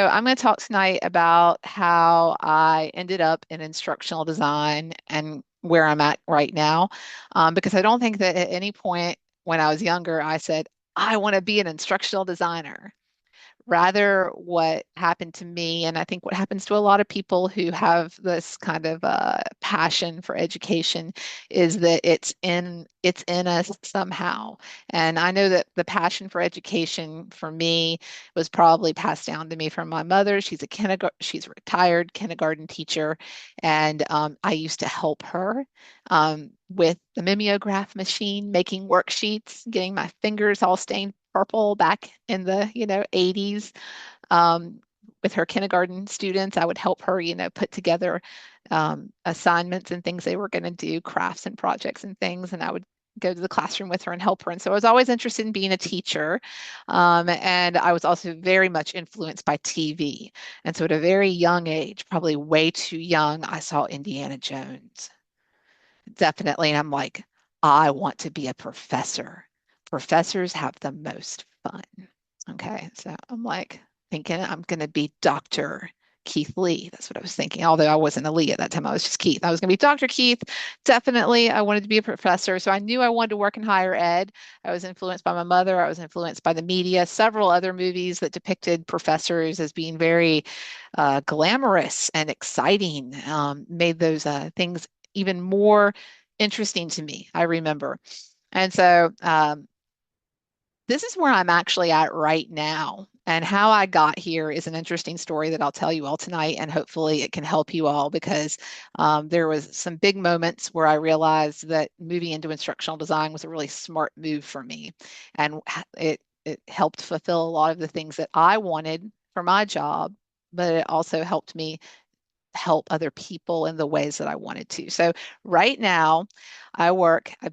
So I'm going to talk tonight about how I ended up in instructional design and where I'm at right now. Because I don't think that at any point when I was younger, I said, I want to be an instructional designer. Rather, what happened to me, and I think what happens to a lot of people who have this kind of passion for education, is that it's in us somehow. And I know that the passion for education for me was probably passed down to me from my mother. She's a retired kindergarten teacher, and I used to help her with the mimeograph machine, making worksheets, getting my fingers all stained purple back in the 80s. um, with her kindergarten students. I would help her put together assignments and things they were going to do, crafts and projects and things, and I would go to the classroom with her and help her. And so I was always interested in being a teacher. And I was also very much influenced by TV. And so at a very young age, probably way too young, I saw Indiana Jones. Definitely. And I'm like, I want to be a professor. Professors have the most fun. Okay. So I'm like thinking I'm going to be Dr. Keith Lee. That's what I was thinking. Although I wasn't a Lee at that time, I was just Keith. I was going to be Dr. Keith. Definitely. I wanted to be a professor. So I knew I wanted to work in higher ed. I was influenced by my mother. I was influenced by the media, several other movies that depicted professors as being very glamorous and exciting, made those things even more interesting to me, I remember. And so this is where I'm actually at right now. And how I got here is an interesting story that I'll tell you all tonight, and hopefully it can help you all because there was some big moments where I realized that moving into instructional design was a really smart move for me, and it helped fulfill a lot of the things that I wanted for my job, but it also helped me help other people in the ways that I wanted to. So right now, I've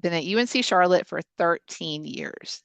been at UNC Charlotte for 13 years.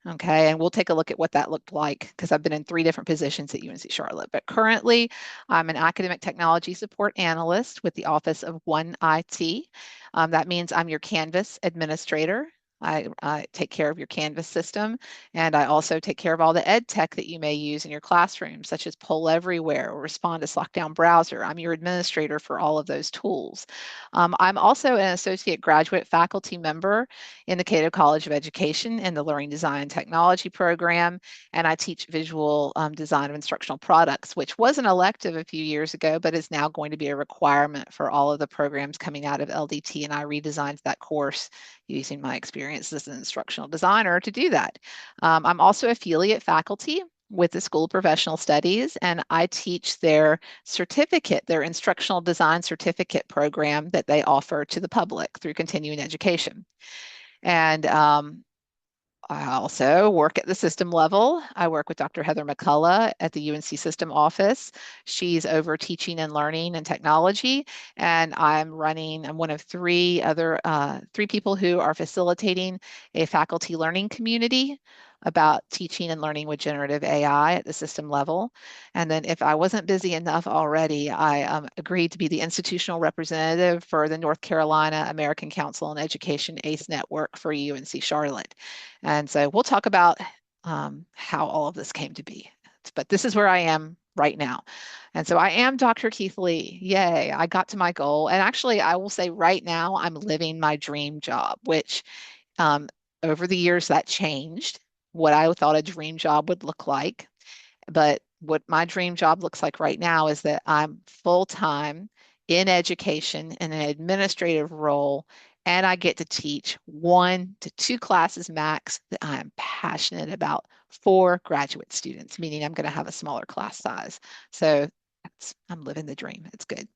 Okay, and we'll take a look at what that looked like because I've been in three different positions at UNC Charlotte. But currently, I'm an academic technology support analyst with the Office of One IT. That means I'm your Canvas administrator. I take care of your Canvas system, and I also take care of all the ed tech that you may use in your classroom, such as Poll Everywhere or Respondus Lockdown Browser. I'm your administrator for all of those tools. I'm also an associate graduate faculty member in the Cato College of Education in the Learning Design Technology program, and I teach visual design of instructional products, which was an elective a few years ago, but is now going to be a requirement for all of the programs coming out of LDT, and I redesigned that course using my experience as an instructional designer to do that. I'm also affiliate faculty with the School of Professional Studies, and I teach their certificate, their instructional design certificate program that they offer to the public through continuing education. And I also work at the system level. I work with Dr. Heather McCullough at the UNC System Office. She's over teaching and learning and technology, and I'm one of three people who are facilitating a faculty learning community about teaching and learning with generative AI at the system level. And then if I wasn't busy enough already, I agreed to be the institutional representative for the North Carolina American Council on Education ACE Network for UNC Charlotte. And so we'll talk about how all of this came to be. But this is where I am right now. And so I am Dr. Keith Lee. Yay, I got to my goal. And actually, I will say right now, I'm living my dream job, which um, over the years that changed what I thought a dream job would look like. But what my dream job looks like right now is that I'm full time in education in an administrative role, and I get to teach 1 to 2 classes max that I'm passionate about for graduate students, meaning I'm going to have a smaller class size. So I'm living the dream. It's good.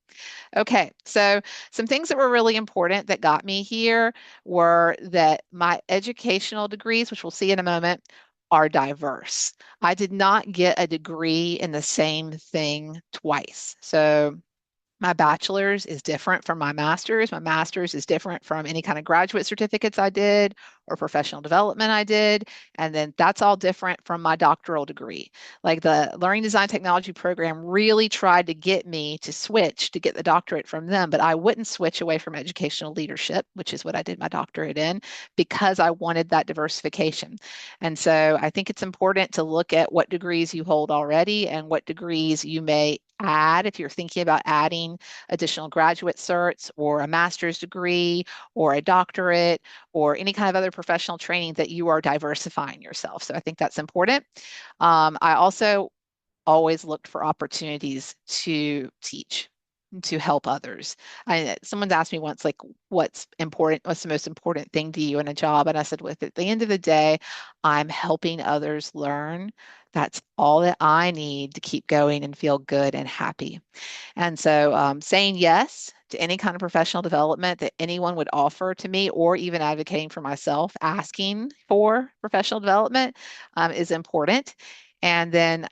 Okay, so some things that were really important that got me here were that my educational degrees, which we'll see in a moment, are diverse. I did not get a degree in the same thing twice. So My bachelor's is different from my master's. My master's is different from any kind of graduate certificates I did or professional development I did. And then that's all different from my doctoral degree. Like the Learning Design Technology program really tried to get me to switch to get the doctorate from them, but I wouldn't switch away from educational leadership, which is what I did my doctorate in, because I wanted that diversification. And so I think it's important to look at what degrees you hold already and what degrees you may add if you're thinking about adding additional graduate certs or a master's degree or a doctorate or any kind of other professional training that you are diversifying yourself. So I think that's important. I also always looked for opportunities to teach, to help others. Someone's asked me once, like, what's important? What's the most important thing to you in a job? And I said, with at the end of the day, I'm helping others learn. That's all that I need to keep going and feel good and happy. And so saying yes to any kind of professional development that anyone would offer to me, or even advocating for myself, asking for professional development is important. And then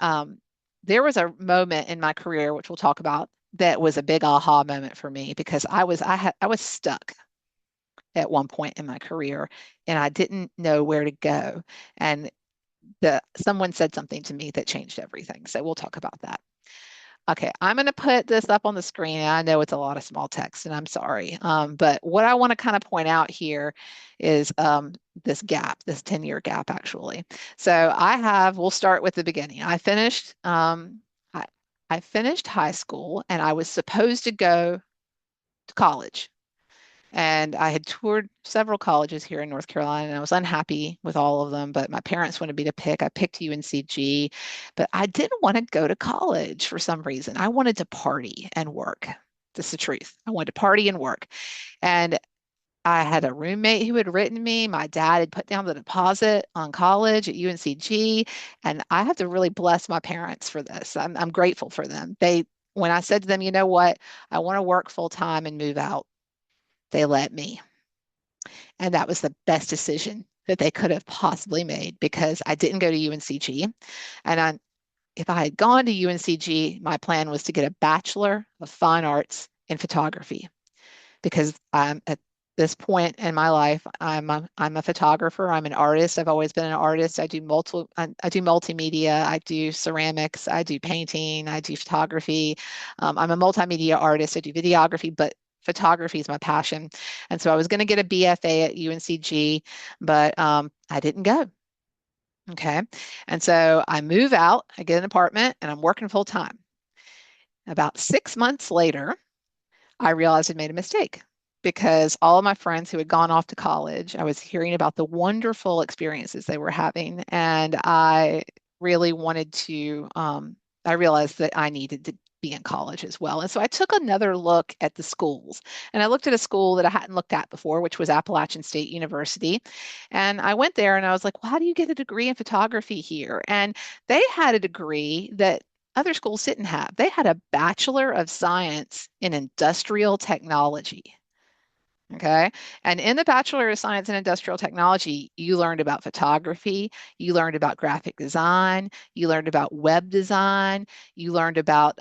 there was a moment in my career, which we'll talk about, that was a big aha moment for me because I was stuck at one point in my career and I didn't know where to go. And someone said something to me that changed everything. So we'll talk about that. Okay, I'm going to put this up on the screen. I know it's a lot of small text, and I'm sorry. But what I want to kind of point out here is this gap, this 10-year gap, actually. So we'll start with the beginning. I, I finished high school, and I was supposed to go to college. And I had toured several colleges here in North Carolina, and I was unhappy with all of them, but my parents wanted me to pick. I picked UNCG, but I didn't want to go to college for some reason. I wanted to party and work. That's the truth. I wanted to party and work. And I had a roommate who had written me. My dad had put down the deposit on college at UNCG, and I have to really bless my parents for this. I'm grateful for them. When I said to them, you know what, I want to work full time and move out, they let me. And that was the best decision that they could have possibly made because I didn't go to UNCG. If I had gone to UNCG, my plan was to get a Bachelor of Fine Arts in photography because I'm at this point in my life, I'm a photographer. I'm an artist. I've always been an artist. I do multimedia. I do ceramics. I do painting. I do photography. I'm a multimedia artist. I do videography, but photography is my passion. And so I was going to get a BFA at UNCG, but I didn't go. Okay. And so I move out, I get an apartment, and I'm working full time. About 6 months later, I realized I'd made a mistake because all of my friends who had gone off to college, I was hearing about the wonderful experiences they were having. And I really wanted I realized that I needed to be in college as well. And so I took another look at the schools and I looked at a school that I hadn't looked at before, which was Appalachian State University. And I went there and I was like, well, how do you get a degree in photography here? And they had a degree that other schools didn't have. They had a Bachelor of Science in Industrial Technology. Okay. And in the Bachelor of Science in Industrial Technology, you learned about photography, you learned about graphic design, you learned about web design, you learned about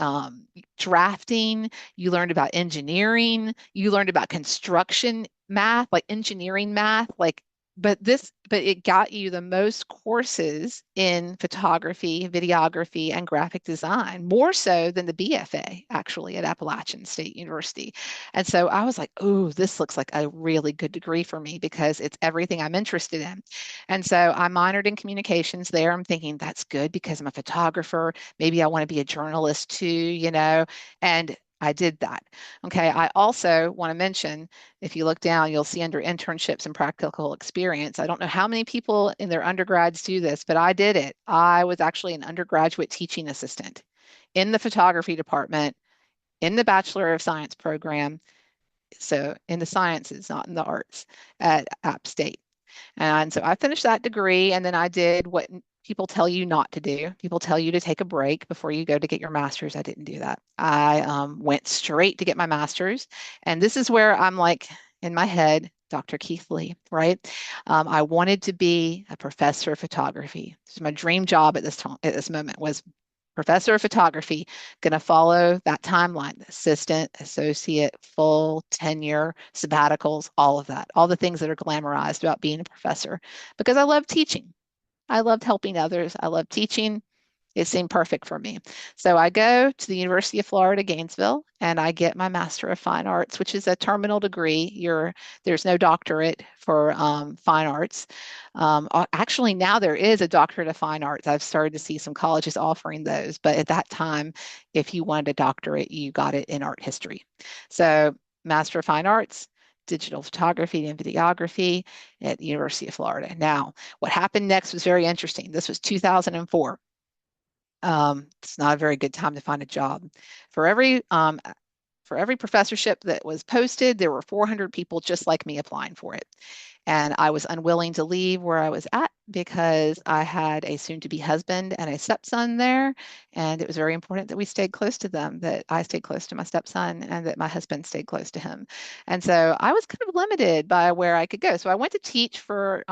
drafting, you learned about engineering, you learned about construction math, like engineering math, but it got you the most courses in photography, videography, and graphic design, more so than the BFA actually at Appalachian State University. And so I was like, oh, this looks like a really good degree for me because it's everything I'm interested in. And so I minored in communications there. I'm thinking that's good because I'm a photographer. Maybe I want to be a journalist too, and I did that. Okay. I also want to mention if you look down, you'll see under internships and practical experience. I don't know how many people in their undergrads do this, but I did it. I was actually an undergraduate teaching assistant in the photography department in the Bachelor of Science program. So in the sciences, not in the arts at App State. And so I finished that degree and then I did what people tell you not to do. People tell you to take a break before you go to get your master's. I didn't do that. I went straight to get my master's. And this is where I'm like in my head, Dr. Keith Lee, right? I wanted to be a professor of photography. So my dream job at this time, at this moment was professor of photography, going to follow that timeline, assistant, associate, full tenure, sabbaticals, all of that, all the things that are glamorized about being a professor because I love teaching. I loved helping others. I love teaching. It seemed perfect for me. So I go to the University of Florida, Gainesville, and I get my Master of Fine Arts, which is a terminal degree. There's no doctorate for fine arts. Actually, now there is a doctorate of fine arts. I've started to see some colleges offering those, but at that time, if you wanted a doctorate, you got it in art history. So Master of Fine Arts, digital photography and videography at the University of Florida. Now, what happened next was very interesting. This was 2004. It's not a very good time to find a job. For every for every professorship that was posted, there were 400 people just like me applying for it. And I was unwilling to leave where I was at because I had a soon-to-be husband and a stepson there. And it was very important that we stayed close to them, that I stayed close to my stepson and that my husband stayed close to him. And so I was kind of limited by where I could go. So I went to teach for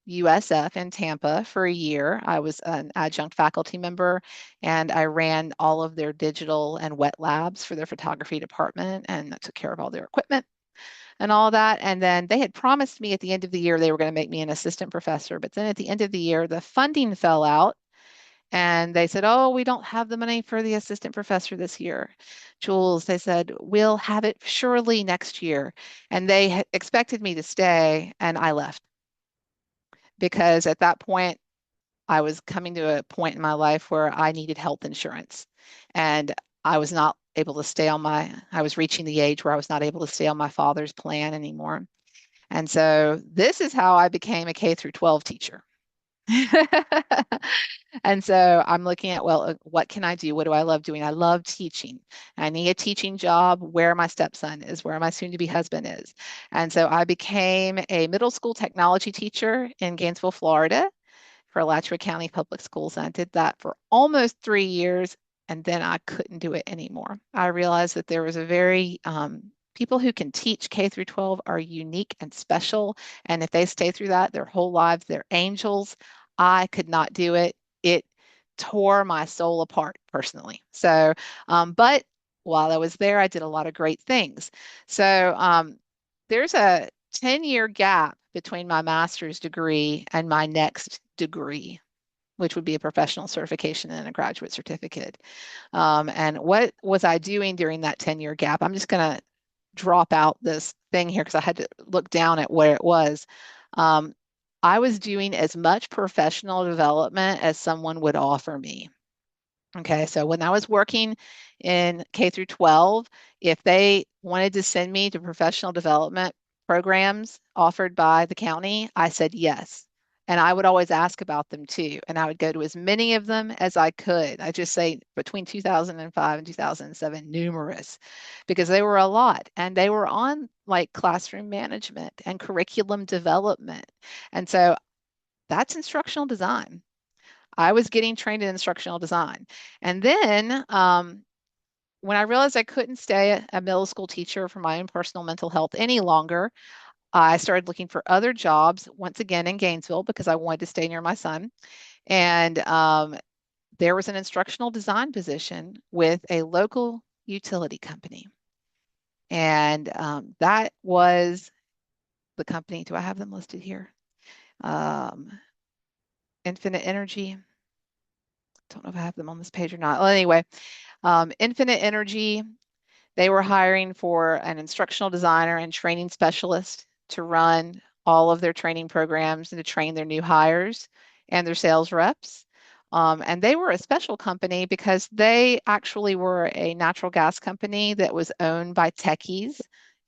USF in Tampa for a year. I was an adjunct faculty member and I ran all of their digital and wet labs for their photography department and I took care of all their equipment and all that. And then they had promised me at the end of the year they were going to make me an assistant professor. But then at the end of the year, the funding fell out and they said, oh, we don't have the money for the assistant professor this year. Jules, they said, we'll have it surely next year. And they had expected me to stay and I left because at that point, I was coming to a point in my life where I needed health insurance. And I was not able to stay on I was reaching the age where I was not able to stay on my father's plan anymore. And so this is how I became a K through 12 teacher. And so I'm looking at, well, what can I do? What do I love doing? I love teaching. I need a teaching job where my stepson is, where my soon to be husband is. And so I became a middle school technology teacher in Gainesville, Florida for Alachua County Public Schools. And I did that for almost 3 years, and then I couldn't do it anymore. I realized that there was a very people who can teach K through 12 are unique and special, and if they stay through that their whole lives, they're angels. I could not do it. It tore my soul apart personally. So, but while I was there, I did a lot of great things. So, there's a 10-year gap between my master's degree and my next degree, which would be a professional certification and a graduate certificate. And what was I doing during that 10-year gap? I'm just going to drop out this thing here because I had to look down at where it was. Um, I was doing as much professional development as someone would offer me. Okay, so when I was working in K through 12, if they wanted to send me to professional development programs offered by the county, I said yes. And I would always ask about them too. And I would go to as many of them as I could. I just say between 2005 and 2007, numerous, because they were a lot. And they were on like classroom management and curriculum development. And so that's instructional design. I was getting trained in instructional design. And then when I realized I couldn't stay a middle school teacher for my own personal mental health any longer, I started looking for other jobs once again in Gainesville because I wanted to stay near my son. And there was an instructional design position with a local utility company. And that was the company. Do I have them listed here? Um, Infinite Energy. Don't know if I have them on this page or not. Well, anyway, Infinite Energy, they were hiring for an instructional designer and training specialist to run all of their training programs and to train their new hires and their sales reps. And they were a special company because they actually were a natural gas company that was owned by techies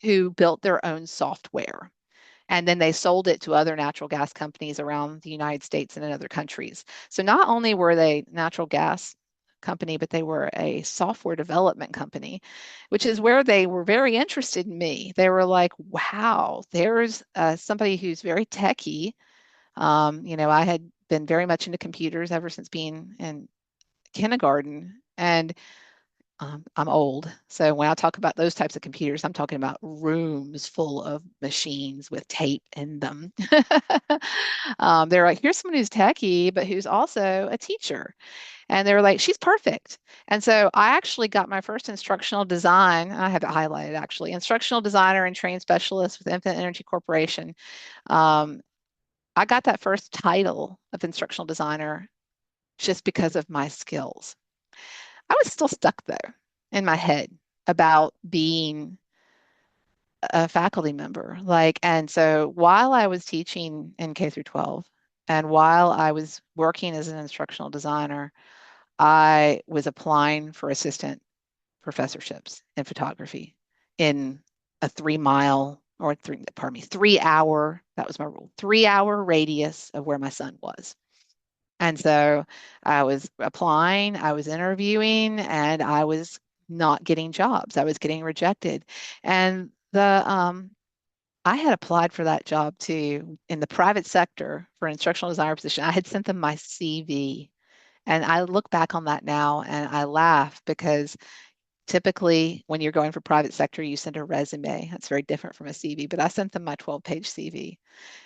who built their own software. And then they sold it to other natural gas companies around the United States and in other countries. So not only were they natural gas company, but they were a software development company, which is where they were very interested in me. They were like, wow, there's somebody who's very techy. I had been very much into computers ever since being in kindergarten. And I'm old. So when I talk about those types of computers, I'm talking about rooms full of machines with tape in them. They're like, here's someone who's techie, but who's also a teacher. And they were like, she's perfect. And so I actually got my first instructional design. I have it highlighted actually, instructional designer and trained specialist with Infinite Energy Corporation. Um, I got that first title of instructional designer just because of my skills. I was still stuck though in my head about being a faculty member. Like, and so while I was teaching in K through 12 and while I was working as an instructional designer, I was applying for assistant professorships in photography in a 3 mile or three, pardon me, 3 hour, that was my rule, 3 hour radius of where my son was. And so I was applying, I was interviewing, and I was not getting jobs. I was getting rejected. And I had applied for that job too in the private sector for an instructional designer position. I had sent them my CV. And I look back on that now and I laugh because typically when you're going for private sector, you send a resume. That's very different from a CV, but I sent them my 12-page CV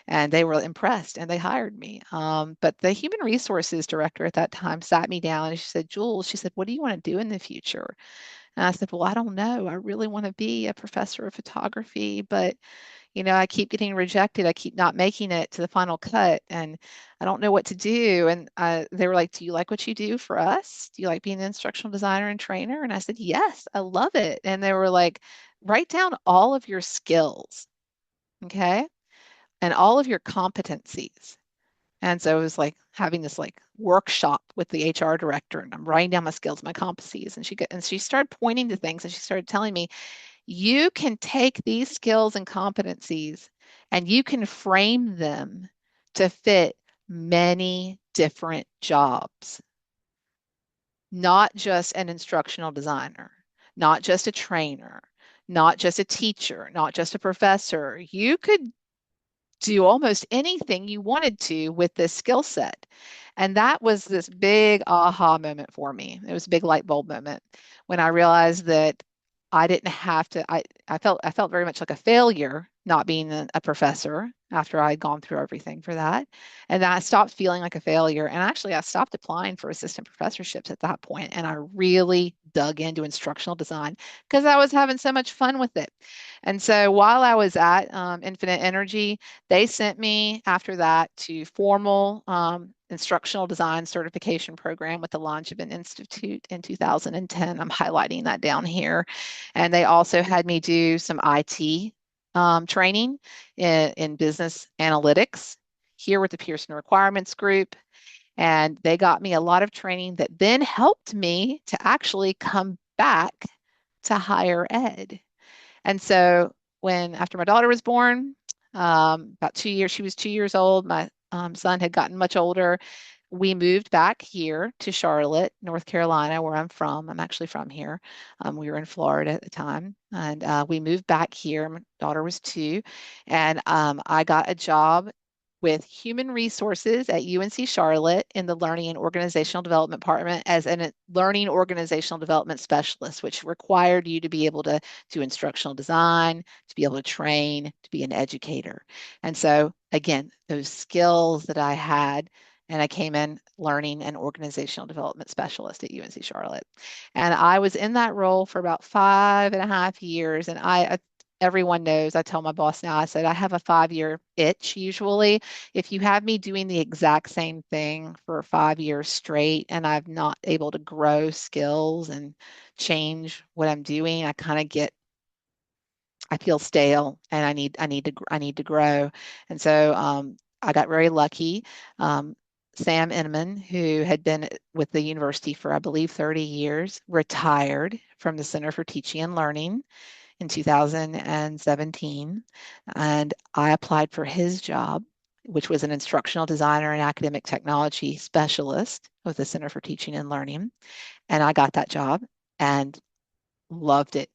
and they were impressed and they hired me. But the human resources director at that time sat me down and she said, Jules, she said, what do you want to do in the future? And I said, well, I don't know. I really want to be a professor of photography, but I keep getting rejected. I keep not making it to the final cut, and I don't know what to do. And they were like, "Do you like what you do for us? Do you like being an instructional designer and trainer?" And I said, "Yes, I love it." And they were like, "Write down all of your skills, okay, and all of your competencies." And so it was like having this like workshop with the HR director, and I'm writing down my skills, my competencies, and she started pointing to things, and she started telling me you can take these skills and competencies and you can frame them to fit many different jobs, not just an instructional designer, not just a trainer, not just a teacher, not just a professor. You could do almost anything you wanted to with this skill set. And that was this big aha moment for me. It was a big light bulb moment when I realized that I didn't have to, I felt very much like a failure not being a professor after I'd gone through everything for that. And then I stopped feeling like a failure. And actually I stopped applying for assistant professorships at that point. And I really dug into instructional design because I was having so much fun with it. And so while I was at Infinite Energy, they sent me after that to formal instructional design certification program with the launch of an institute in 2010. I'm highlighting that down here. And they also had me do some IT training in business analytics here with the Pearson Requirements Group. And they got me a lot of training that then helped me to actually come back to higher ed. And so after my daughter was born, about 2 years, she was 2 years old. My son had gotten much older. We moved back here to Charlotte, North Carolina, where I'm from. I'm actually from here. We were in Florida at the time. And we moved back here. My daughter was 2. And I got a job with human resources at UNC Charlotte in the Learning and Organizational Development Department as a learning organizational development specialist, which required you to be able to do instructional design, to be able to train, to be an educator. And so, again, those skills that I had, and I came in learning and organizational development specialist at UNC Charlotte. And I was in that role for about 5.5 years. And everyone knows, I tell my boss now, I said, I have a 5-year itch usually. If you have me doing the exact same thing for 5 years straight and I'm not able to grow skills and change what I'm doing, I feel stale and I need to grow. And so I got very lucky. Sam Inman, who had been with the university for, I believe, 30 years, retired from the Center for Teaching and Learning in 2017. And I applied for his job, which was an instructional designer and academic technology specialist with the Center for Teaching and Learning. And I got that job and loved it.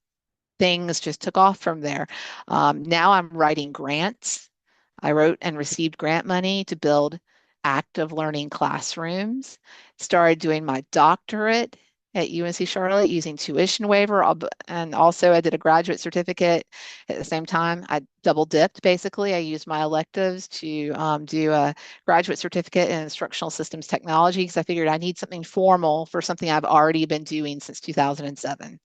Things just took off from there. Now I'm writing grants. I wrote and received grant money to build active learning classrooms, started doing my doctorate at UNC Charlotte using tuition waiver, and also I did a graduate certificate at the same time. I double dipped basically. I used my electives to do a graduate certificate in instructional systems technology because I figured I need something formal for something I've already been doing since 2007.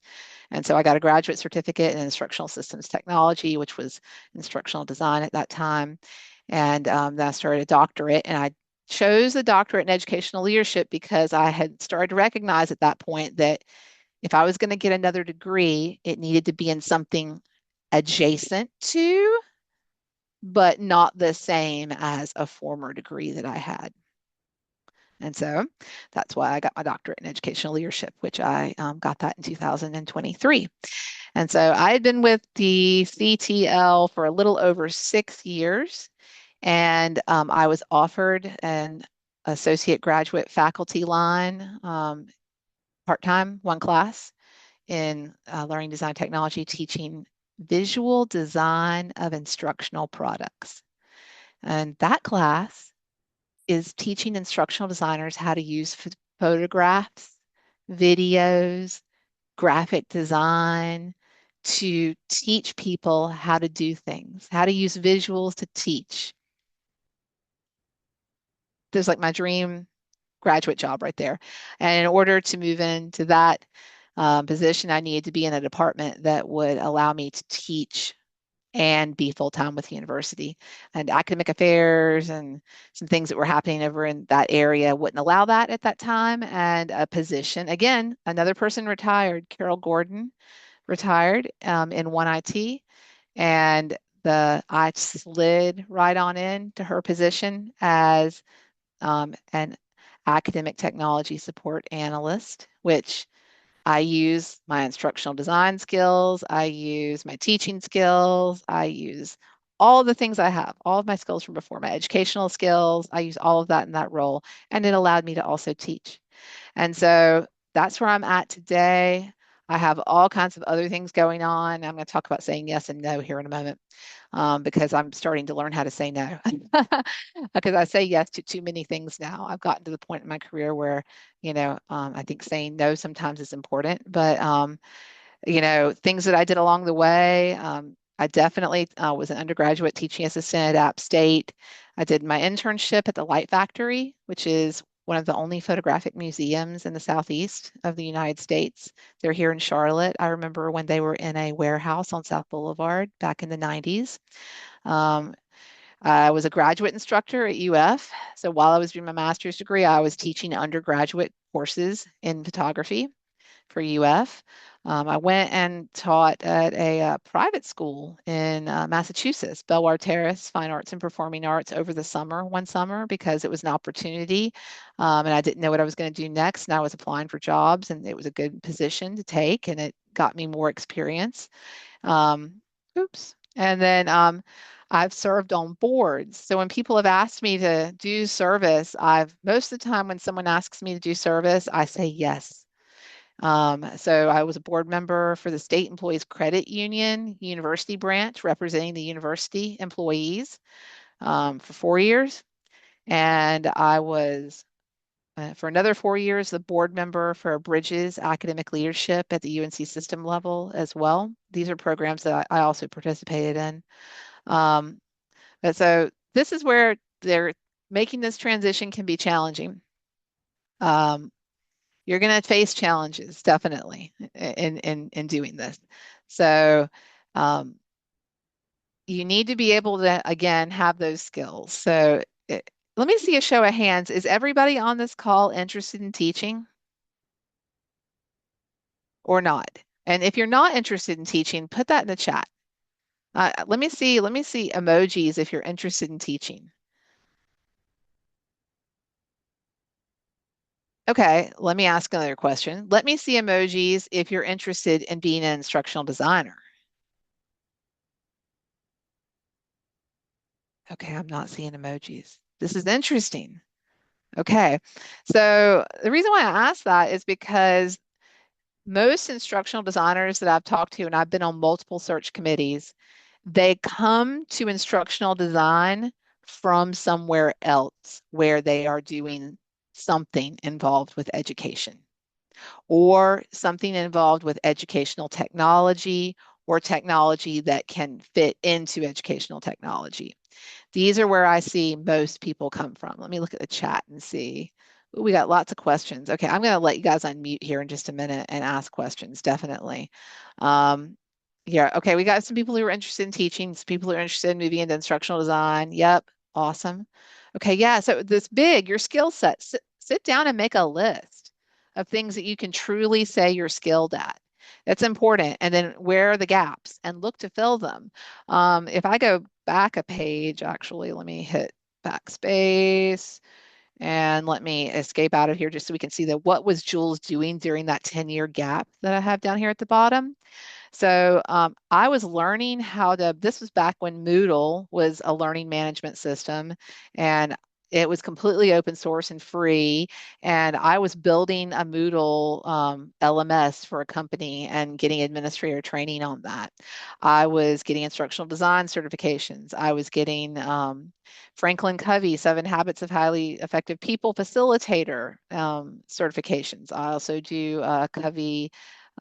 And so I got a graduate certificate in instructional systems technology, which was instructional design at that time. And then I started a doctorate, and I chose the doctorate in educational leadership because I had started to recognize at that point that if I was going to get another degree, it needed to be in something adjacent to, but not the same as a former degree that I had. And so that's why I got my doctorate in educational leadership, which I got that in 2023. And so I had been with the CTL for a little over 6 years, and I was offered an associate graduate faculty line, part-time, one class in learning design technology, teaching visual design of instructional products. And that class is teaching instructional designers how to use photographs, videos, graphic design to teach people how to do things, how to use visuals to teach. There's like my dream graduate job right there. And in order to move into that position, I needed to be in a department that would allow me to teach and be full time with the university. And academic affairs and some things that were happening over in that area wouldn't allow that at that time. And a position, again, another person retired, Carol Gordon retired in one IT, and I slid right on in to her position as an academic technology support analyst, which I use my instructional design skills, I use my teaching skills, I use all of the things I have, all of my skills from before, my educational skills, I use all of that in that role. And it allowed me to also teach. And so that's where I'm at today. I have all kinds of other things going on. I'm going to talk about saying yes and no here in a moment because I'm starting to learn how to say no because I say yes to too many things now. I've gotten to the point in my career where, I think saying no sometimes is important, but things that I did along the way. I definitely was an undergraduate teaching assistant at App State. I did my internship at the Light Factory, which is one of the only photographic museums in the southeast of the United States. They're here in Charlotte. I remember when they were in a warehouse on South Boulevard back in the 90s. Um, I was a graduate instructor at UF. So while I was doing my master's degree, I was teaching undergraduate courses in photography for UF. I went and taught at a private school in Massachusetts, Belvoir Terrace, Fine Arts and Performing Arts, over the summer, one summer, because it was an opportunity. And I didn't know what I was going to do next. And I was applying for jobs, and it was a good position to take, and it got me more experience. Um, oops. And then I've served on boards. So when people have asked me to do service, most of the time when someone asks me to do service, I say yes. So I was a board member for the State Employees Credit Union University branch, representing the university employees for 4 years. And I was, for another 4 years, the board member for Bridges Academic Leadership at the UNC system level as well. These are programs that I also participated in. Um, but so this is where they're making this transition can be challenging. Um, you're going to face challenges definitely in doing this. So um, you need to be able to again have those skills. So let me see a show of hands. Is everybody on this call interested in teaching or not? And if you're not interested in teaching, put that in the chat. Let me see emojis if you're interested in teaching. Okay, let me ask another question. Let me see emojis if you're interested in being an instructional designer. Okay, I'm not seeing emojis. This is interesting. Okay, so the reason why I asked that is because most instructional designers that I've talked to, and I've been on multiple search committees, they come to instructional design from somewhere else where they are doing something involved with education. or something involved with educational technology or technology that can fit into educational technology. These are where I see most people come from. Let me look at the chat and see. Ooh, we got lots of questions. Okay, I'm going to let you guys unmute here in just a minute and ask questions, definitely. Um, yeah, okay, we got some people who are interested in teaching, some people who are interested in moving into instructional design. Yep, awesome. Okay, yeah, so this big, your skill set, sit down and make a list of things that you can truly say you're skilled at. That's important. And then where are the gaps and look to fill them. If I go back a page, actually, let me hit backspace and let me escape out of here just so we can see that what was Jules doing during that 10-year gap that I have down here at the bottom. So I was learning how to, this was back when Moodle was a learning management system and it was completely open source and free. And I was building a Moodle LMS for a company and getting administrator training on that. I was getting instructional design certifications. I was getting Franklin Covey, Seven Habits of Highly Effective People Facilitator certifications. I also do Covey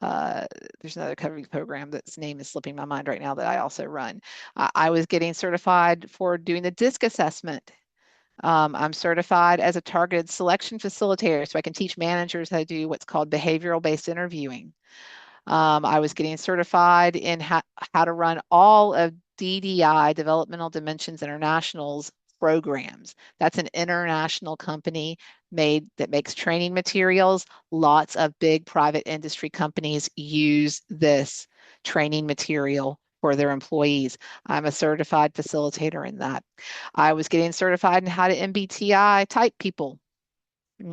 there's another coverage program that's name is slipping my mind right now that I also run. I was getting certified for doing the DISC assessment. I'm certified as a targeted selection facilitator, so I can teach managers how to do what's called behavioral based interviewing. I was getting certified in how to run all of DDI, Developmental Dimensions International's programs. That's an international company made that makes training materials. Lots of big private industry companies use this training material for their employees. I'm a certified facilitator in that. I was getting certified in how to MBTI type people.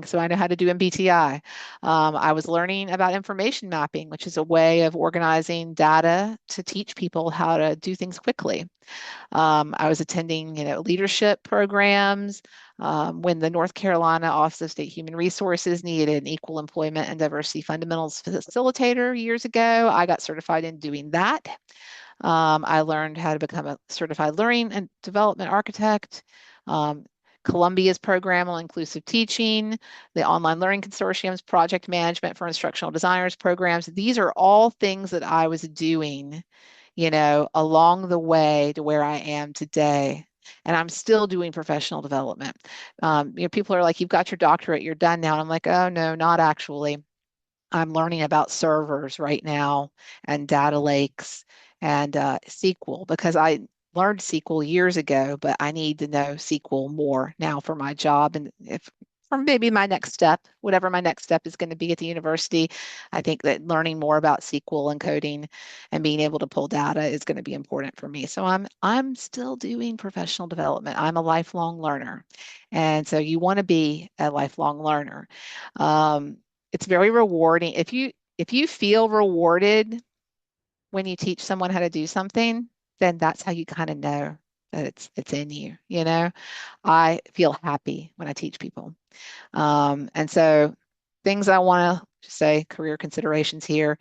So I know how to do MBTI. I was learning about information mapping, which is a way of organizing data to teach people how to do things quickly. I was attending, leadership programs. When the North Carolina Office of State Human Resources needed an equal employment and diversity fundamentals facilitator years ago, I got certified in doing that. I learned how to become a certified learning and development architect. Um, Columbia's program on inclusive teaching, the Online Learning Consortium's project management for instructional designers programs. These are all things that I was doing, along the way to where I am today. And I'm still doing professional development. People are like, you've got your doctorate, you're done now. And I'm like, oh, no, not actually. I'm learning about servers right now and data lakes and SQL because I learned SQL years ago, but I need to know SQL more now for my job and if for maybe my next step, whatever my next step is going to be at the university. I think that learning more about SQL and coding and being able to pull data is going to be important for me. So I'm still doing professional development. I'm a lifelong learner. And so you want to be a lifelong learner. Um, it's very rewarding. If you feel rewarded when you teach someone how to do something, then that's how you kind of know that it's in you, you know? I feel happy when I teach people. And so things I want to say, career considerations here,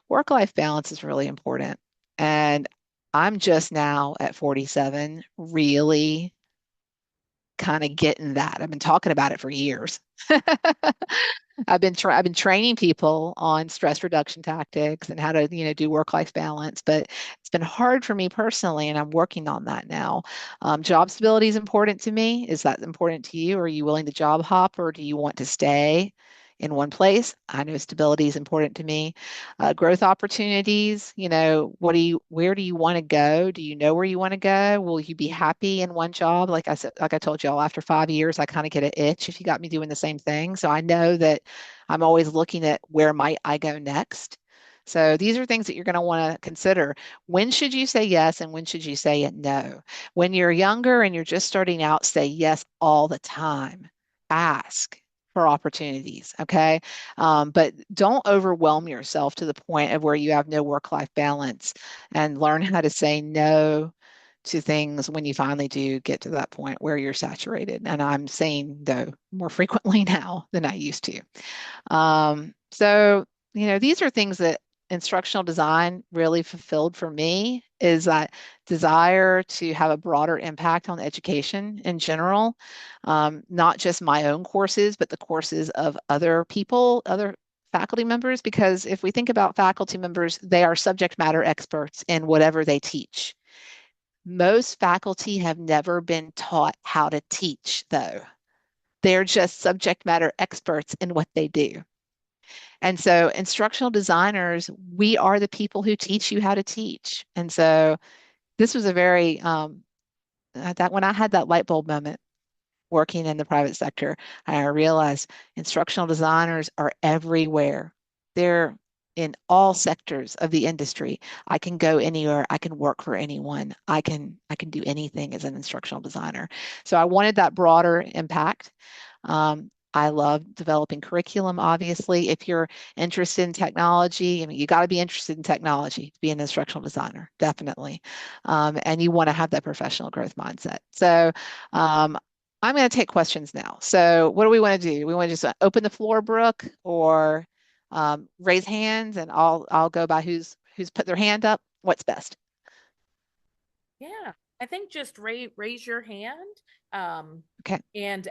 work-life balance is really important. And I'm just now at 47, really kind of getting that. I've been talking about it for years. I've been training people on stress reduction tactics and how to, do work-life balance, but it's been hard for me personally, and I'm working on that now. Job stability is important to me. Is that important to you? Are you willing to job hop, or do you want to stay in one place? I know stability is important to me. Growth opportunities, where do you want to go? Do you know where you want to go? Will you be happy in one job? Like I said, like I told y'all, after 5 years, I kind of get an itch if you got me doing the same thing. So I know that I'm always looking at where might I go next. So these are things that you're going to want to consider. When should you say yes and when should you say no? When you're younger and you're just starting out, say yes all the time. Ask for opportunities, okay? But don't overwhelm yourself to the point of where you have no work-life balance and learn how to say no to things when you finally do get to that point where you're saturated. And I'm saying though more frequently now than I used to. So, these are things that instructional design really fulfilled for me is that desire to have a broader impact on education in general, not just my own courses, but the courses of other people, other faculty members because if we think about faculty members, they are subject matter experts in whatever they teach. Most faculty have never been taught how to teach, though. They're just subject matter experts in what they do. And so, instructional designers, we are the people who teach you how to teach. And so, this was a very, that when I had that light bulb moment working in the private sector, I realized instructional designers are everywhere. They're in all sectors of the industry. I can go anywhere. I can work for anyone. I can do anything as an instructional designer. So I wanted that broader impact. I love developing curriculum, obviously. If you're interested in technology, I mean, you got to be interested in technology to be an instructional designer, definitely. And you want to have that professional growth mindset. So I'm going to take questions now. So what do we want to do? We want to just open the floor, Brooke, or raise hands, and I'll go by who's put their hand up. What's best? Yeah, I think just raise your hand. Okay. And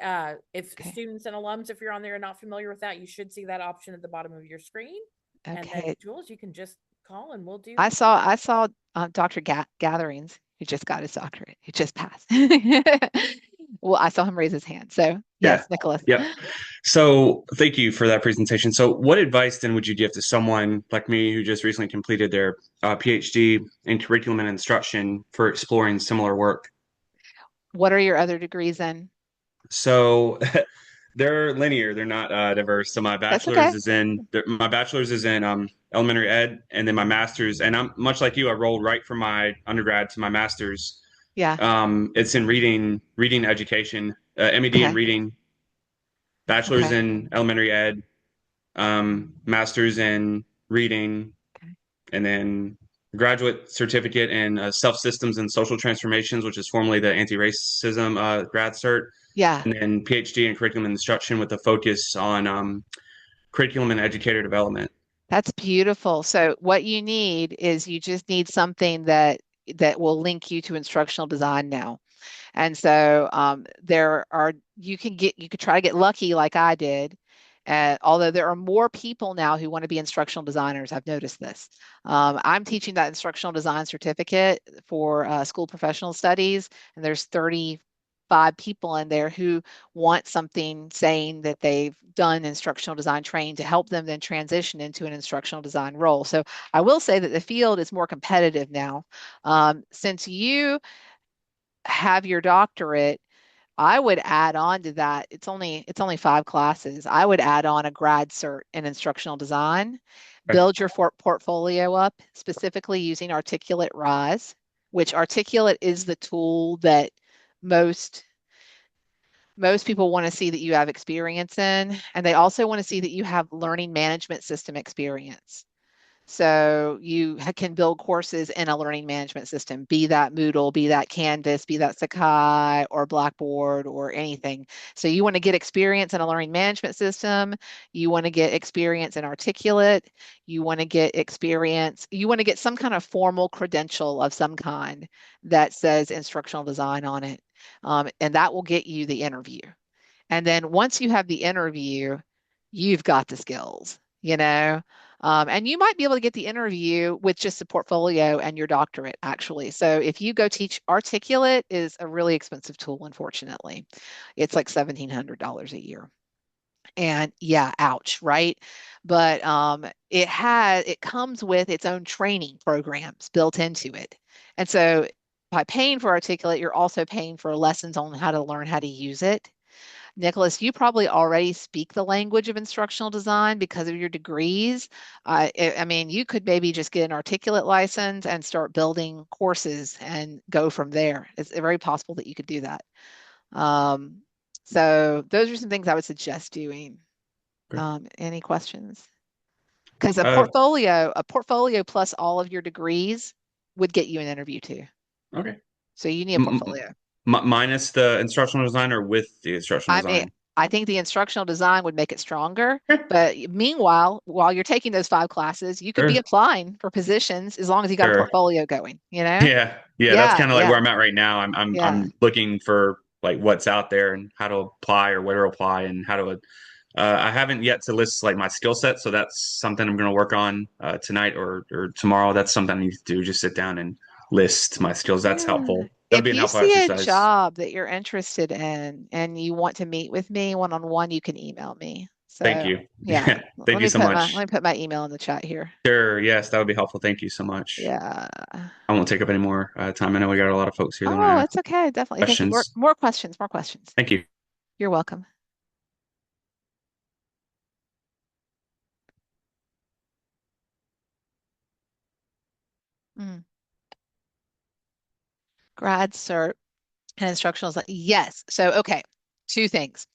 if Okay. students and alums, if you're on there and not familiar with that, you should see that option at the bottom of your screen. And then Okay. Jules, you can just call and we'll do. I saw Dr. Gatherings, who just got his doctorate, who just passed. Well, I saw him raise his hand. So Yeah. yes, Nicholas. Yep. So thank you for that presentation. So what advice then would you give to someone like me who just recently completed their PhD in curriculum and instruction for exploring similar work? What are your other degrees in? So they're linear, they're not diverse. So That's okay. my bachelor's is in elementary ed, and then my master's. And I'm much like you. I rolled right from my undergrad to my master's. Yeah. It's in reading education, MED in Okay. reading, bachelor's Okay. in elementary ed, master's in reading, Okay. and then graduate certificate in self systems and social transformations, which is formerly the anti-racism grad cert, Yeah. and then PhD in curriculum and instruction with a focus on curriculum and educator development. That's beautiful. So what you need is you just need something that will link you to instructional design now. And so there are you could try to get lucky like I did. Although there are more people now who want to be instructional designers, I've noticed this. I'm teaching that instructional design certificate for school professional studies, and there's 35 people in there who want something saying that they've done instructional design training to help them then transition into an instructional design role. So I will say that the field is more competitive now. Since you have your doctorate, I would add on to that. It's only 5 classes. I would add on a grad cert in instructional design, Okay. build your portfolio up specifically using Articulate Rise, which Articulate is the tool that most most people want to see that you have experience in, and they also want to see that you have learning management system experience. So you can build courses in a learning management system, be that Moodle, be that Canvas, be that Sakai or Blackboard or anything. So you want to get experience in a learning management system. You want to get experience in Articulate. You want to get experience. You want to get some kind of formal credential of some kind that says instructional design on it. And that will get you the interview. And then once you have the interview, you've got the skills, you know? And you might be able to get the interview with just a portfolio and your doctorate, actually. So if you go teach Articulate is a really expensive tool, unfortunately. It's like $1,700 a year. And yeah, ouch, right? But it comes with its own training programs built into it. And so by paying for Articulate, you're also paying for lessons on how to learn how to use it. Nicholas, you probably already speak the language of instructional design because of your degrees. I mean, you could maybe just get an Articulate license and start building courses and go from there. It's very possible that you could do that. Um, so those are some things I would suggest doing. Okay. Any questions? Because Uh, a portfolio plus all of your degrees would get you an interview too. okay. So you need a M portfolio. Minus the instructional design or with the instructional I mean, design? I think the instructional design would make it stronger. Okay. But meanwhile, while you're taking those 5 classes, you could be Sure. applying for positions as long as you got a Sure. portfolio going, you know? Yeah. Yeah. That's Yeah, kind of like yeah, where I'm at right now. I'm yeah. looking for like what's out there and how to apply or where to apply and how to I haven't yet to list like my skill set, so that's something I'm going to work on tonight or tomorrow. That's something I need to do. Just sit down and list my skills. That's Yeah. helpful. That'll If be an you helpful see a exercise. job that you're interested in and you want to meet with me one on one, you can email me. Thank So you. yeah, Thank you so let much. me put my email in the chat here. Sure. Yes, that would be helpful. Thank you so much. Yeah. I won't take up any more time. I know we got a lot of folks here that want to Oh, ask it's okay. Definitely. Thank you. questions. More questions, more questions. Thank you. You're welcome. Mm. Grad cert and instructional. Yes. So, okay. Two things.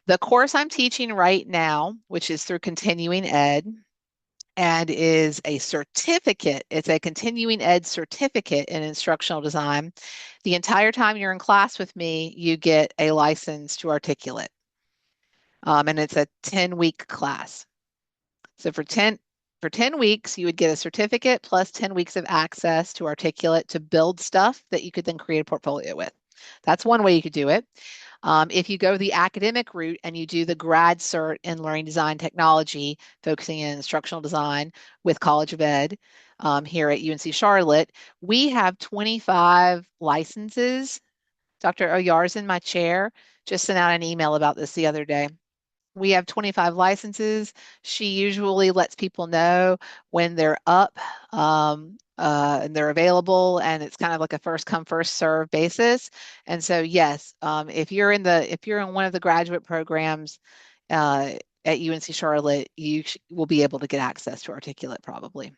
The course I'm teaching right now, which is through continuing ed and is a certificate, it's a continuing ed certificate in instructional design. The entire time you're in class with me, you get a license to articulate. And it's a 10-week class. So for 10 weeks, you would get a certificate plus 10 weeks of access to Articulate to build stuff that you could then create a portfolio with. That's one way you could do it. If you go the academic route and you do the grad cert in learning design technology, focusing in instructional design with College of Ed here at UNC Charlotte, we have 25 licenses. Dr. Oyar's in my chair just sent out an email about this the other day. We have 25 licenses. She usually lets people know when they're up and they're available, and it's kind of like a first come, first serve basis. And so, yes, if you're in one of the graduate programs uh, at UNC Charlotte, will be able to get access to Articulate probably.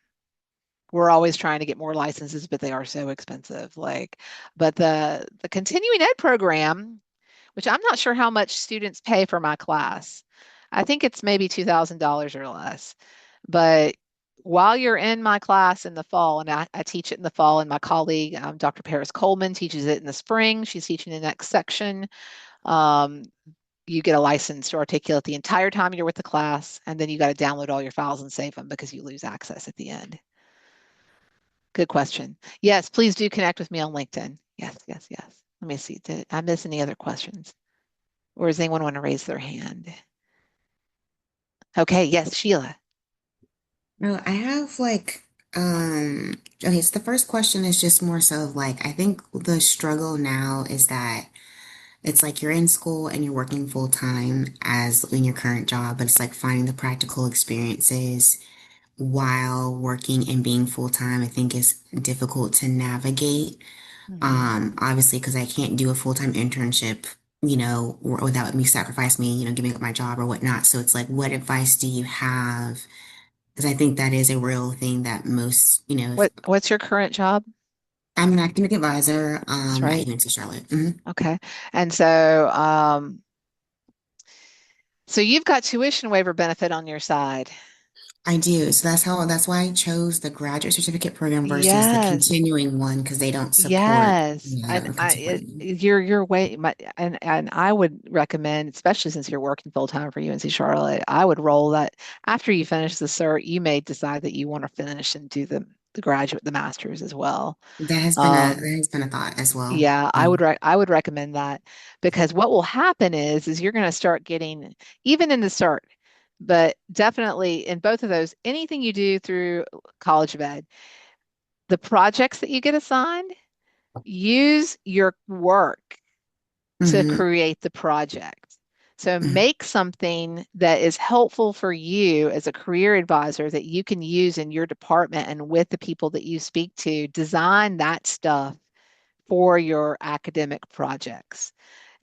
We're always trying to get more licenses, but they are so expensive. But the continuing ed program, which I'm not sure how much students pay for my class. I think it's maybe $2,000 or less. But while you're in my class in the fall, and I teach it in the fall, and my colleague, Dr. Paris Coleman, teaches it in the spring. She's teaching the next section. Um, you get a license to articulate the entire time you're with the class, and then you got to download all your files and save them because you lose access at the end. Good question. Yes, please do connect with me on LinkedIn. Yes, yes, yes. Let me see. Did I miss any other questions? Or does anyone want to raise their hand? Okay, yes, Sheila. No, I have okay, so the first question is just more so of like, I think the struggle now is that it's like you're in school and you're working full time as in your current job, but it's like finding the practical experiences while working and being full time, I think is difficult to navigate. Mhm. Obviously, because I can't do a full-time internship, without me sacrifice me, giving up my job or whatnot. So it's like, what advice do you have? Because I think that is a real thing that most, if What's your current job? I'm an academic advisor, That's at right. UNC Charlotte. Mhm. Okay. And so you've got tuition waiver benefit on your side. I do. So that's why I chose the graduate certificate program versus the Yes. continuing one because they don't support, Yes. And the continuing. you're way my, and I would recommend, especially since you're working full time for UNC Charlotte, I would roll that after you finish the cert, you may decide that you want to finish and do the graduate, the master's as well. That has been a thought as well. Yeah, I would recommend that because what will happen is you're going to start getting even in the cert, but definitely in both of those, anything you do through College of Ed, the projects that you get assigned, use your work to Hmm. create the project. So make something that is helpful for you as a career advisor that you can use in your department and with the people that you speak to. Design that stuff for your academic projects.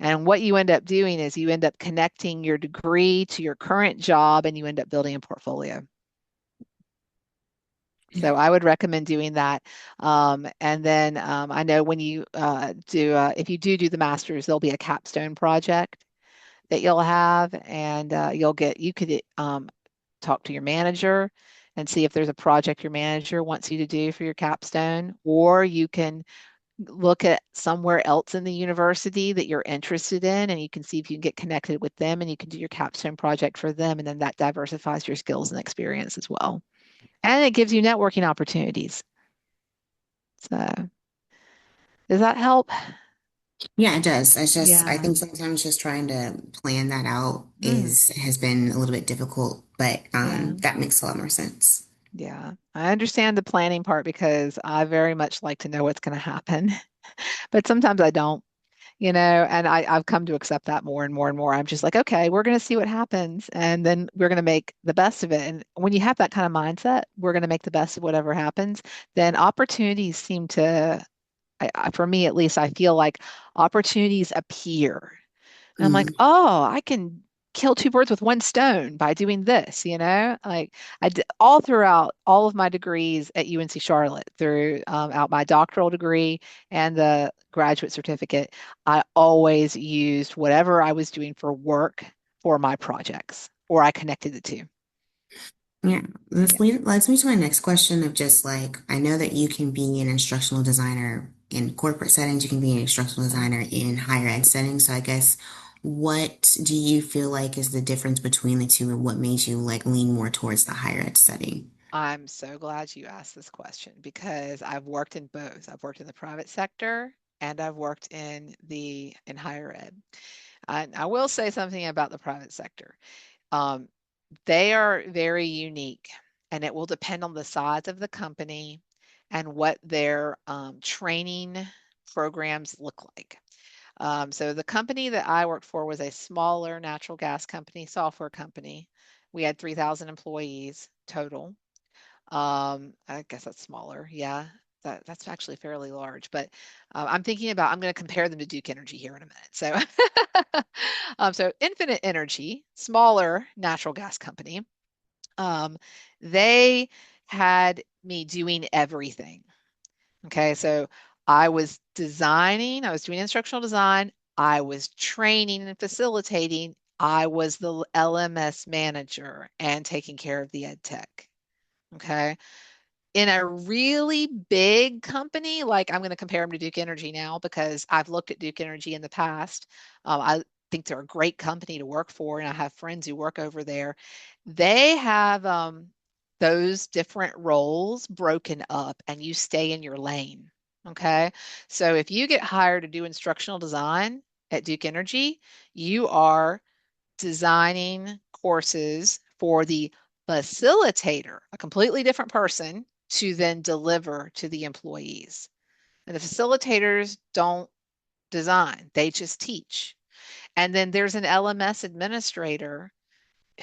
And what you end up doing is you end up connecting your degree to your current job and you end up building a portfolio. Yeah. So I would recommend doing that. And then I know when you if you do the master's, there'll be a capstone project that you'll have, and you could talk to your manager and see if there's a project your manager wants you to do for your capstone, or you can look at somewhere else in the university that you're interested in, and you can see if you can get connected with them and you can do your capstone project for them. And then that diversifies your skills and experience as well. And it gives you networking opportunities. So, does that help? Yeah, it does. It's just, I Yeah. think sometimes just trying to plan that out Mm, has been a little bit difficult, but yeah. that makes a lot more sense. Yeah. I understand the planning part because I very much like to know what's going to happen, but sometimes I don't. And I've come to accept that more and more and more. I'm just like, okay, we're going to see what happens, and then we're going to make the best of it. And when you have that kind of mindset, we're going to make the best of whatever happens, then opportunities seem to, for me at least, I feel like opportunities appear. And I'm like, Mm, oh, I can kill two birds with one stone by doing this, Like I did all throughout all of my degrees at UNC Charlotte, through out my doctoral degree and the graduate certificate, I always used whatever I was doing for work for my projects, or I connected the two. yeah, Yeah. leads me to my next question of just like, I know that you can be an instructional designer in corporate settings, you can be an instructional Mhm. designer in higher ed settings. So I guess what do you feel like is the difference between the two and what made you like lean more towards the higher ed setting? I'm so glad you asked this question because I've worked in both. I've worked in the private sector and I've worked in higher ed. I will say something about the private sector. Um, they are very unique, and it will depend on the size of the company and what their training programs look like. So the company that I worked for was a smaller natural gas company, software company. We had 3,000 employees total. I guess that's smaller. Yeah, that's actually fairly large. But I'm going to compare them to Duke Energy here in a minute. So, so Infinite Energy, smaller natural gas company, um, they had me doing everything. Okay, so I was doing instructional design, I was training and facilitating, I was the LMS manager and taking care of the ed tech. Okay. In a really big company, like I'm going to compare them to Duke Energy now because I've looked at Duke Energy in the past. I think they're a great company to work for, and I have friends who work over there. They have those different roles broken up, and you stay in your lane. Okay. So if you get hired to do instructional design at Duke Energy, you are designing courses for the facilitator, a completely different person, to then deliver to the employees. And the facilitators don't design, they just teach. And then there's an LMS administrator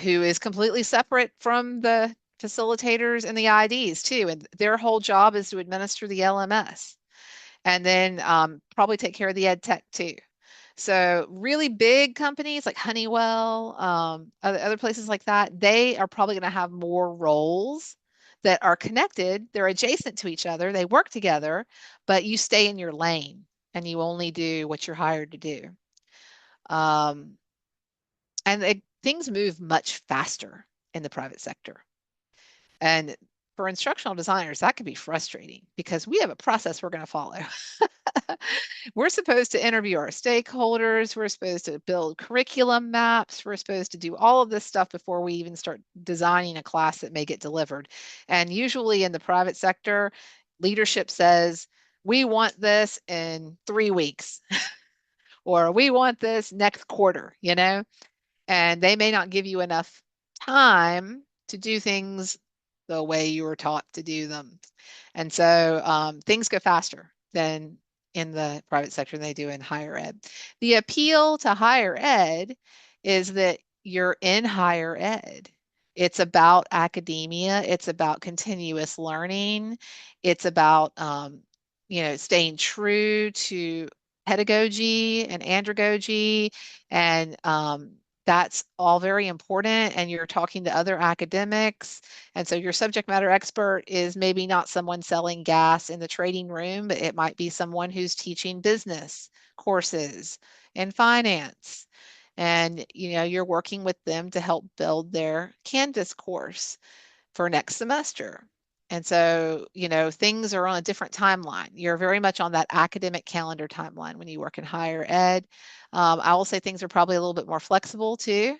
who is completely separate from the facilitators and the IDs too. And their whole job is to administer the LMS and then probably take care of the ed tech too. So really big companies like Honeywell, other places like that, they are probably going to have more roles that are connected. They're adjacent to each other. They work together, but you stay in your lane and you only do what you're hired to do. Um, Things move much faster in the private sector. And for instructional designers, that can be frustrating because we have a process we're going to follow. We're supposed to interview our stakeholders. We're supposed to build curriculum maps. We're supposed to do all of this stuff before we even start designing a class that may get delivered. And usually in the private sector, leadership says, we want this in 3 weeks, or we want this next quarter, and they may not give you enough time to do things the way you were taught to do them. And so things go faster than in the private sector than they do in higher ed. The appeal to higher ed is that you're in higher ed. It's about academia. It's about continuous learning. It's about, staying true to pedagogy and andragogy, and that's all very important. And you're talking to other academics, and so your subject matter expert is maybe not someone selling gas in the trading room, but it might be someone who's teaching business courses and finance. And you're working with them to help build their Canvas course for next semester. And so, things are on a different timeline. You're very much on that academic calendar timeline when you work in higher ed. I will say things are probably a little bit more flexible too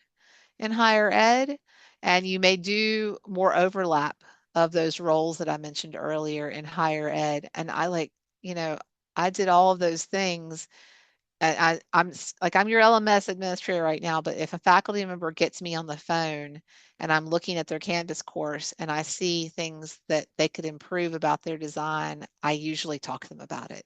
in higher ed, and you may do more overlap of those roles that I mentioned earlier in higher ed. And I did all of those things I'm your LMS administrator right now, but if a faculty member gets me on the phone and I'm looking at their Canvas course and I see things that they could improve about their design, I usually talk to them about it.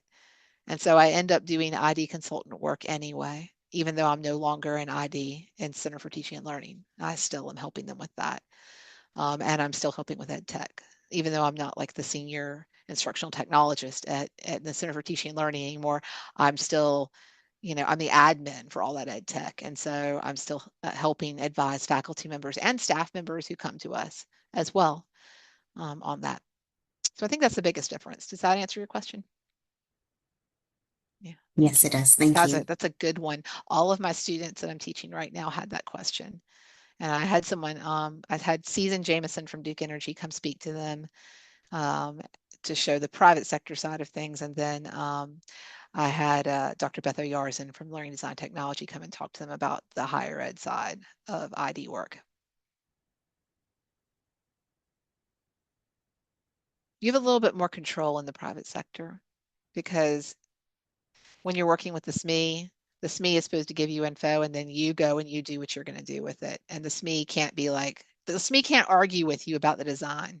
And so I end up doing ID consultant work anyway, even though I'm no longer in ID in Center for Teaching and Learning. I still am helping them with that. And I'm still helping with ed tech, even though I'm not like the senior instructional technologist at the Center for Teaching and Learning anymore. I'm still, I'm the admin for all that ed tech. And so I'm still helping advise faculty members and staff members who come to us as well on that. So I think that's the biggest difference. Does that answer your question? Yeah. Yes, it does. Thank you. That's a good one. All of my students that I'm teaching right now had that question. And I had I had Season Jameson from Duke Energy come speak to them to show the private sector side of things. And then I had Dr. Beth Oyarzen from Learning Design Technology come and talk to them about the higher ed side of ID work. You have a little bit more control in the private sector because when you're working with the SME is supposed to give you info and then you go and you do what you're going to do with it. And the SME can't be like, the SME can't argue with you about the design.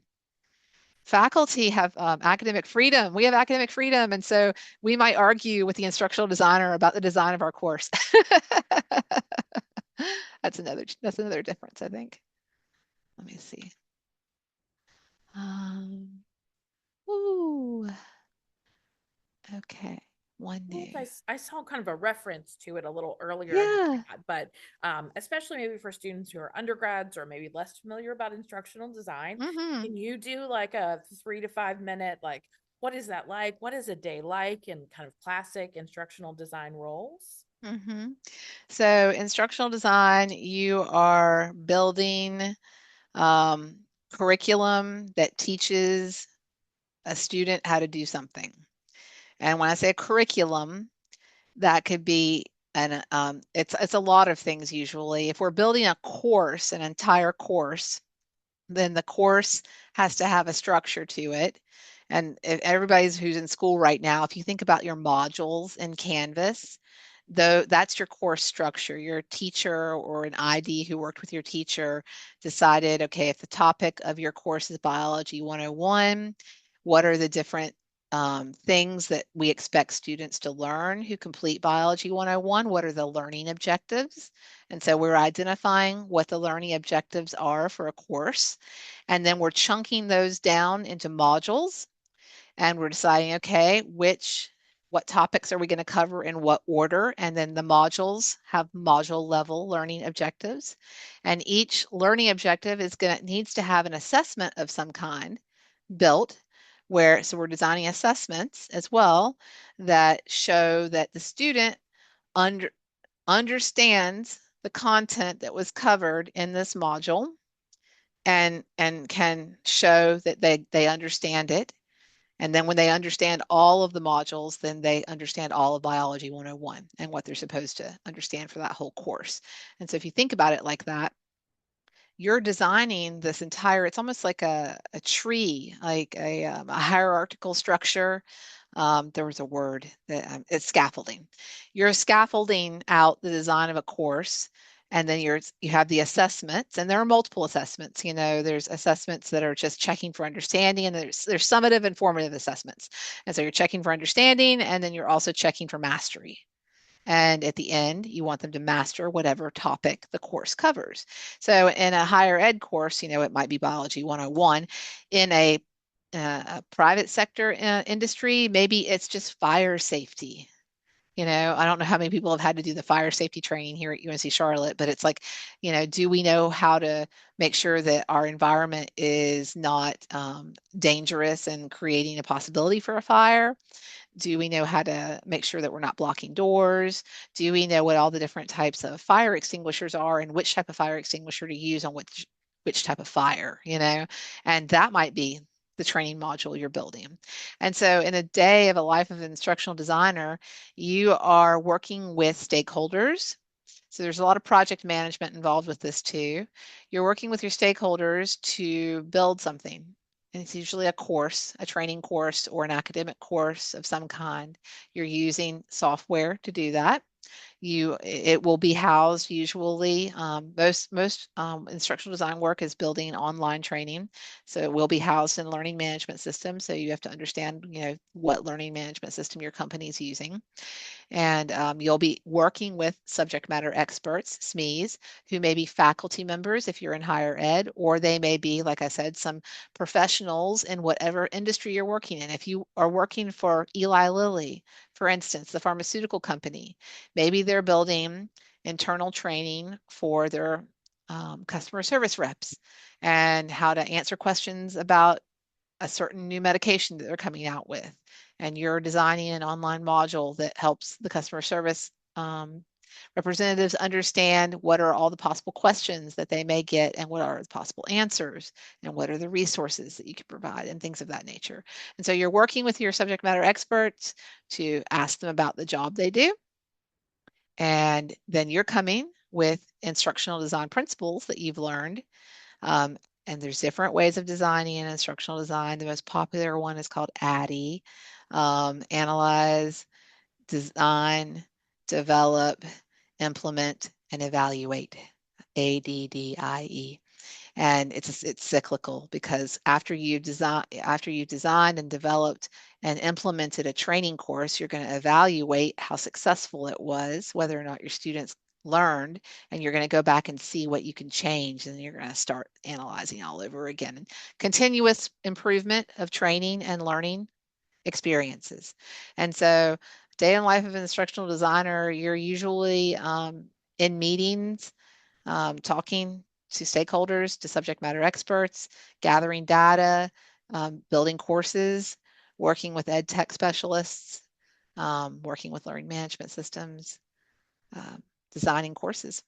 Faculty have academic freedom. We have academic freedom. And so we might argue with the instructional designer about the design of our course. That's another difference, I think. Let me see. Ooh, okay. One I think new. I saw kind of a reference to it a little earlier in the Yeah. chat, but especially maybe for students who are undergrads or maybe less familiar about instructional design, Mm-hmm. can you do like a 3 to 5 minute, like, what is that like? What is a day like in kind of classic instructional design roles? Mm-hmm. So instructional design, you are building um, curriculum that teaches a student how to do something. And when I say curriculum, that could be it's a lot of things usually. If we're building a course, an entire course, then the course has to have a structure to it. And if everybody's who's in school right now, if you think about your modules in Canvas, though that's your course structure. Your teacher or an ID who worked with your teacher decided, okay, if the topic of your course is Biology 101, what are the different things that we expect students to learn who complete Biology 101? What are the learning objectives? And so we're identifying what the learning objectives are for a course. And then we're chunking those down into modules. And we're deciding, okay, what topics are we going to cover in what order? And then the modules have module level learning objectives. And each learning objective needs to have an assessment of some kind built so we're designing assessments as well that show that the student under, understands the content that was covered in this module and can show that they understand it. And then when they understand all of the modules, then they understand all of Biology 101 and what they're supposed to understand for that whole course. And so if you think about it like that, you're designing this entire, it's almost like a tree, like a hierarchical structure. There was a word that it's scaffolding. You're scaffolding out the design of a course, and then you have the assessments, and there are multiple assessments. There's assessments that are just checking for understanding, and there's summative and formative assessments. And so you're checking for understanding, and then you're also checking for mastery. And at the end, you want them to master whatever topic the course covers. So in a higher ed course, it might be Biology 101. In a private sector industry, maybe it's just fire safety. I don't know how many people have had to do the fire safety training here at UNC Charlotte, but it's like, do we know how to make sure that our environment is not dangerous and creating a possibility for a fire? Do we know how to make sure that we're not blocking doors? Do we know what all the different types of fire extinguishers are and which type of fire extinguisher to use on which type of fire, And that might be the training module you're building. And so in a day of a life of an instructional designer, you are working with stakeholders. So there's a lot of project management involved with this too. You're working with your stakeholders to build something. and it's usually a course, a training course or an academic course of some kind. You're using software to do that. It will be housed usually. Most instructional design work is building online training, so it will be housed in learning management systems. So you have to understand, what learning management system your company is using. And you'll be working with subject matter experts, SMEs, who may be faculty members if you're in higher ed, or they may be, like I said, some professionals in whatever industry you're working in. If you are working for Eli Lilly, for instance, the pharmaceutical company, maybe they're building internal training for their customer service reps and how to answer questions about a certain new medication that they're coming out with, and you're designing an online module that helps the customer service representatives understand what are all the possible questions that they may get and what are the possible answers and what are the resources that you can provide and things of that nature. And so you're working with your subject matter experts to ask them about the job they do. And then you're coming with instructional design principles that you've learned. Um, and there's different ways of designing an instructional design. The most popular one is called ADDIE, analyze, design, develop, implement, and evaluate. ADDIE. And it's cyclical because after you've designed and developed and implemented a training course, you're going to evaluate how successful it was, whether or not your students learned, and you're going to go back and see what you can change, and you're going to start analyzing all over again. Continuous improvement of training and learning experiences. And so day in life of an instructional designer, you're usually in meetings, talking to stakeholders, to subject matter experts, gathering data, building courses, working with ed tech specialists, working with learning management systems, designing courses.